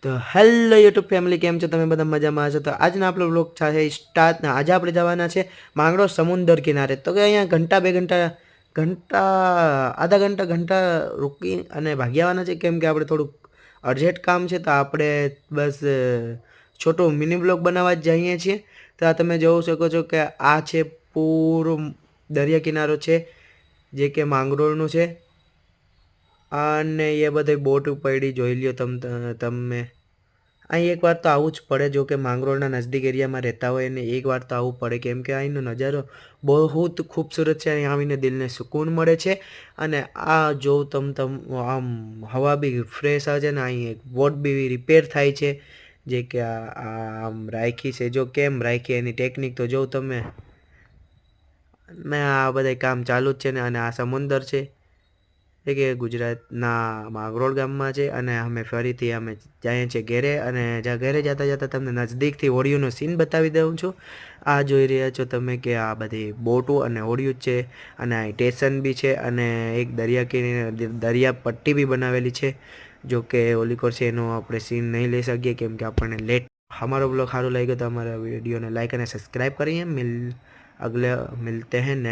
તો hello YouTube family, કેમ છો તમે? બધા મજામાં હશો? તો આજના આપણો બ્લોગ છે સ્ટાર્ટ. આજે આપણે જવાના છે માંગરોળ સમુદ્ર કિનારે. તો કે અહીંયા ઘંટા બે ઘંટા આધા ઘંટા રોકી અને ભાગી આવવાના છે, કેમ કે આપણે થોડુંક અર્જન્ટ કામ છે. તો આપણે બસ છોટો મિની બ્લોગ બનાવવા જ જઈએ છીએ. તો આ તમે જોઈ શકો છો કે આ છે પૂરો દરિયા કિનારો છે, જે કે માંગરોળનું છે. અને એ બધી બોટ પડી જોઈ લ્યો તમે. અહીં એકવાર તો આવવું જ પડે. જો કે માંગરોળના નજદીક એરિયામાં રહેતા હોય ને એકવાર તો આવવું પડે, કેમ કે અહીંનો નજારો બહુ જ ખૂબસૂરત છે. અહીં આવીને દિલને સુકૂન મળે છે. અને આ જો આમ હવા બી ફ્રેશ આવે છે ને. અહીં એક બોટ બી રિપેર થાય છે, જે કે આમ રાખી છે. જો કેમ રાખી એની ટેકનિક તો જો તમે. ને આ બધા કામ ચાલુ જ છે ને. અને આ સમુંદર છે, એ કે ગુજરાતના માંગરોળ ગામમાં છે. અને અમે ફરીથી જઈએ છીએ ઘેરે. અને જ્યાં ઘરે જતાં જતાં તમને નજદીકથી હોડીઓનો સીન બતાવી દઉં છું. આ જોઈ રહ્યા છો તમે કે આ બધી બોટો અને હોડીઓ છે. અને આ સ્ટેશન બી છે. અને એક દરિયા પટ્ટી બી બનાવેલી છે. જો કે ઓલી કોર છે એનો આપણે સીન નહીં લઈ શકીએ, કેમ કે આપણને લેટ. અમારો બ્લોગ સારો લાગ્યો તો અમારા વિડીયોને લાઈક અને સબસ્ક્રાઈબ કરીએ. અગલે મિલતે हैं.